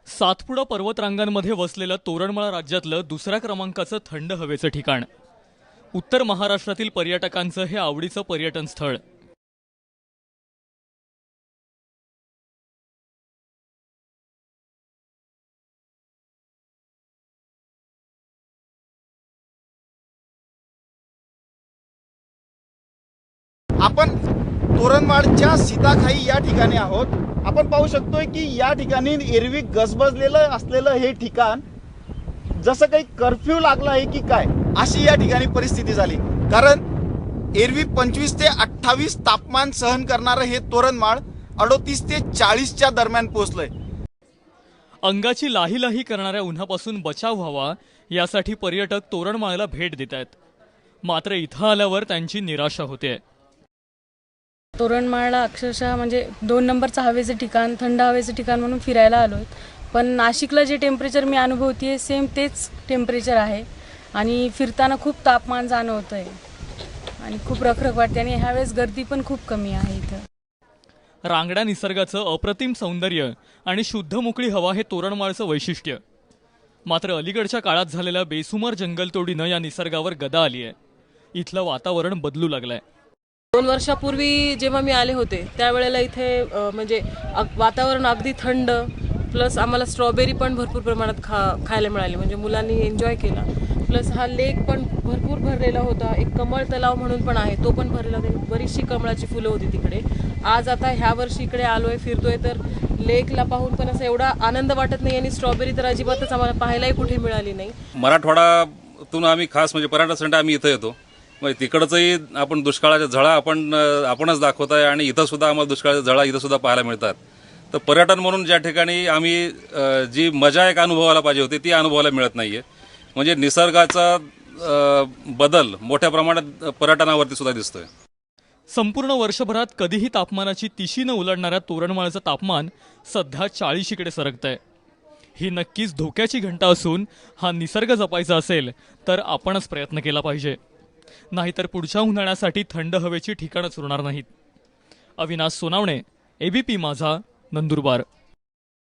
सातपुडा पर्वतरांगांमध्ये वसलेलं तोरणमाळ राज्यातलं दुसऱ्या क्रमांकाचं थंड हवेचं ठिकाण. उत्तर महाराष्ट्रातील पर्यटकांचं हे आवडीचं पर्यटन स्थळ. आपण तोरणमाळच्या सीताखाई या ठिकाणी आहोत. आपण पाहू शकतोय की या ठिकाणी एरवी गजबजलेलं असलेलं हे ठिकाण जसं काही कर्फ्यू लागला आहे की काय अशी या ठिकाणी परिस्थिती झाली. कारण एरवी 25 ते 28 तापमान सहन करणारं हे तोरणमाळ 38 ते 40च्या दरम्यान पोहोचलंय. अंगाची लाही लाही करणाऱ्या उन्हापासून बचाव व्हावा यासाठी पर्यटक तोरणमाळला भेट देत आहेत. मात्र इथं आल्यावर त्यांची निराशा होते. तोरणमाळला अक्षरशः म्हणजे 2 नंबरचं हवेचं ठिकाण, थंड हवेचं ठिकाण म्हणून फिरायला आलो. पण नाशिकला जे टेम्परेचर मी अनुभवते सेम तेच टेम्परेचर आहे आणि फिरताना खूप तापमान जाणवतं आहे आणि खूप रखरख वाटते आणि ह्यावेळेस गर्दी पण खूप कमी आहे इथं. रांगड्या निसर्गाचं अप्रतिम सौंदर्य आणि शुद्ध मोकळी हवा हे तोरणमाळचं वैशिष्ट्य. मात्र अलीकडच्या काळात झालेल्या बेसुमार जंगलतोडीनं या निसर्गावर गदा आली आहे. इथलं वातावरण बदलू लागलंय. 2 वर्षापूर्वी जेव्हा मी आले होते त्यावेळेला इथे म्हणजे वातावरण अगदी थंड, प्लस आम्हाला स्ट्रॉबेरी पण भरपूर प्रमाणात खायला मिळाली, म्हणजे मुलांनी एन्जॉय केला. प्लस हा लेक पण भरपूर भरलेला होता. एक कमळ तलाव म्हणून पण आहे, तो पण भरलेला होता. बरीचशी कमळाची फुलं होती तिकडे. आज आता ह्या वर्षी इकडे आलोय, फिरतोय, तर लेकला पाहून पण असं एवढा आनंद वाटत नाही आणि स्ट्रॉबेरी तर अजिबातच आम्हाला पाहायलाही कुठे मिळाली नाही. मराठवाड्यातून आम्ही खास म्हणजे पर्यटनासाठी आम्ही इथं येतो. म्हणजे तिकडचंही आपण दुष्काळाच्या झळा आपणच दाखवत आहे आणि इथं सुद्धा आम्हाला दुष्काळाच्या झळा इथं सुद्धा पाहायला मिळतात. तर पर्यटन म्हणून ज्या ठिकाणी आम्ही जी मजा एक अनुभवायला पाहिजे होती ती अनुभवायला मिळत नाहीये. म्हणजे निसर्गाचा बदल मोठ्या प्रमाणात पर्यटनावरती सुद्धा दिसतोय. संपूर्ण वर्षभरात कधीही तापमानाची तिशी न उलाढणाऱ्या तोरणमाळचं तापमान सध्या 40कडे सरकतंय. ही नक्कीच धोक्याची घंटा असून हा निसर्ग जपायचा असेल तर आपणच प्रयत्न केला पाहिजे. नाहीतर पुढच्या उन्हाळ्यासाठी थंड हवेची ठिकाणच उरणार नाहीत. अविनाश सोनावणे, ABP माझा, नंदुरबार.